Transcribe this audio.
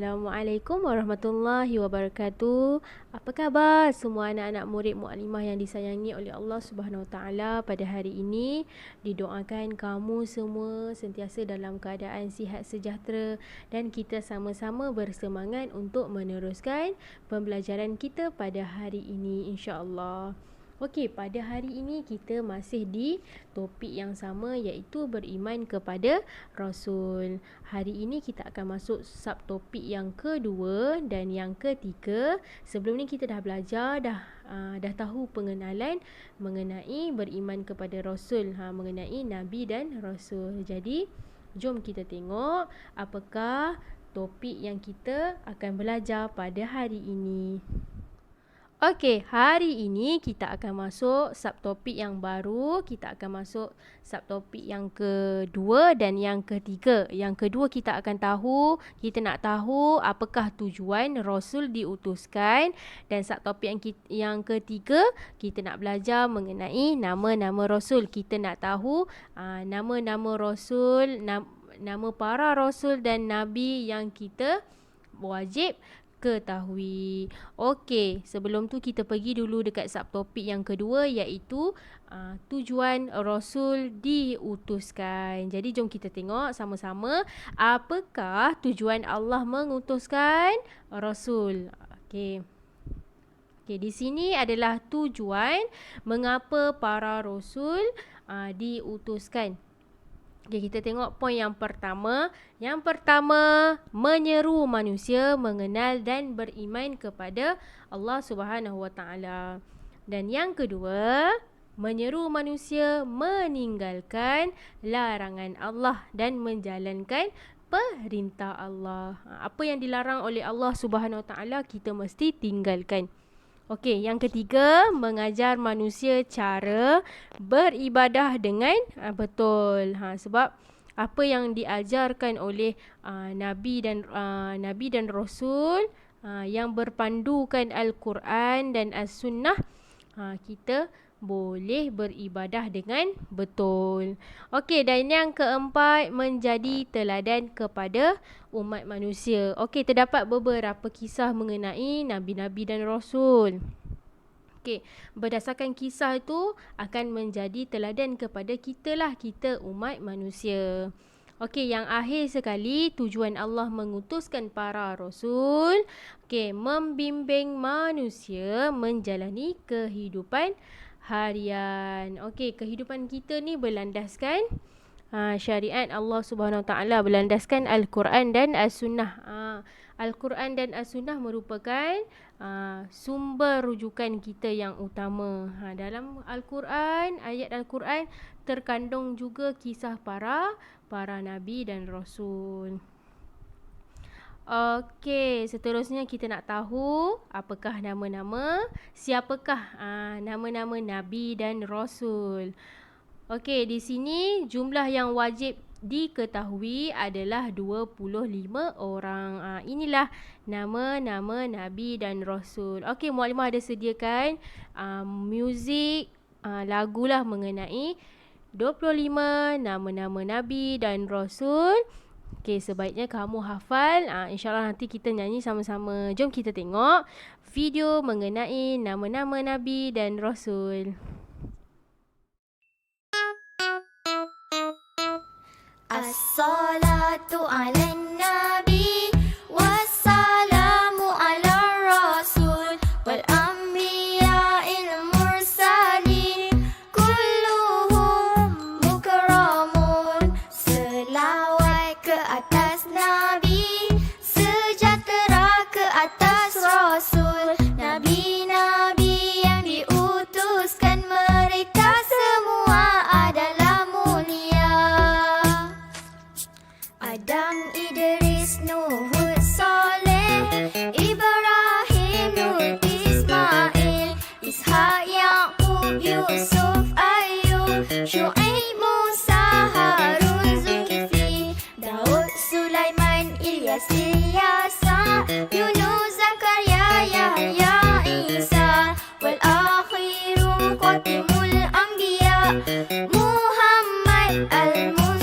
Assalamualaikum warahmatullahi wabarakatuh. Apa khabar semua anak-anak murid mukadimah yang disayangi oleh Allah Subhanahu Wa Taala pada hari ini? Didoakan kamu semua sentiasa dalam keadaan sihat sejahtera dan kita sama-sama bersemangat untuk meneruskan pembelajaran kita pada hari ini insya-Allah. Okey, pada hari ini kita masih di topik yang sama iaitu beriman kepada Rasul. Hari ini kita akan masuk subtopik yang kedua dan yang ketiga. Sebelum ni kita dah belajar, dah tahu pengenalan mengenai beriman kepada Rasul, mengenai Nabi dan Rasul. Jadi, jom kita tengok apakah topik yang kita akan belajar pada hari ini. Okey, hari ini kita akan masuk subtopik yang baru. Kita akan masuk subtopik yang kedua dan yang ketiga. Yang kedua kita akan tahu, kita nak tahu apakah tujuan Rasul diutuskan. Dan subtopik yang ketiga, kita nak belajar mengenai nama-nama Rasul. Kita nak tahu nama-nama Rasul, nama para Rasul dan Nabi yang kita wajib ketahui. Okey, sebelum tu kita pergi dulu dekat subtopik yang kedua iaitu tujuan Rasul diutuskan. Jadi jom kita tengok sama-sama apakah tujuan Allah mengutuskan Rasul. Okey. Okey, di sini adalah tujuan mengapa para Rasul diutuskan. Okay, kita tengok poin yang pertama. Yang pertama, menyeru manusia mengenal dan beriman kepada Allah Subhanahu Wa Taala. Dan yang kedua, menyeru manusia meninggalkan larangan Allah dan menjalankan perintah Allah. Apa yang dilarang oleh Allah Subhanahu Wa Taala kita mesti tinggalkan. Okey, yang ketiga, mengajar manusia cara beribadah dengan betul. Sebab apa yang diajarkan oleh Nabi dan Rasul yang berpandukan Al-Quran dan As-Sunnah, kita boleh beribadah dengan betul. Okey, dan yang keempat, menjadi teladan kepada umat manusia. Okey, terdapat beberapa kisah mengenai Nabi-Nabi dan Rasul. Okey, berdasarkan kisah itu akan menjadi teladan kepada kita umat manusia. Okey, yang akhir sekali, tujuan Allah mengutuskan para Rasul, membimbing manusia menjalani kehidupan harian. Okey, kehidupan kita ni berlandaskan syariat Allah Subhanahu Wa Taala, berlandaskan Al-Quran dan As-Sunnah. Al-Quran dan As-Sunnah merupakan sumber rujukan kita yang utama. Dalam Al-Quran, ayat Al-Quran terkandung juga kisah para Nabi dan Rasul. Okey, seterusnya kita nak tahu apakah siapakah nama-nama Nabi dan Rasul. Okey, di sini jumlah yang wajib diketahui adalah 25 orang. Inilah nama-nama Nabi dan Rasul. Okey, Mukadimah ada sediakan muzik, lagulah mengenai 25 nama-nama Nabi dan Rasul. Okey, sebaiknya kamu hafal. InsyaAllah nanti kita nyanyi sama-sama. Jom kita tengok video mengenai nama-nama Nabi dan Rasul. As-salatu ala nabi wassalamu ala rasul wal anbiya'il mursalin kulluhum mukarramun. Selawat ke atas nabi, sejahtera ke atas rasul, nabi-nabi yang diutuskan, mereka semua adalah mulia. Adam, Idris, Nuh, Saleh, Ibrahim, Nur, Ismail, Ishak, Yaqub, Yusuf, Ayub, Syuaib, Musa, Harun, Zulkifli, Daud, Sulaiman, Ilyas, Ilyasa, Yunus, Zakaria, Yahya, Isa, wal akhiru qatimul anbiya, Muhammad al-Mustafa.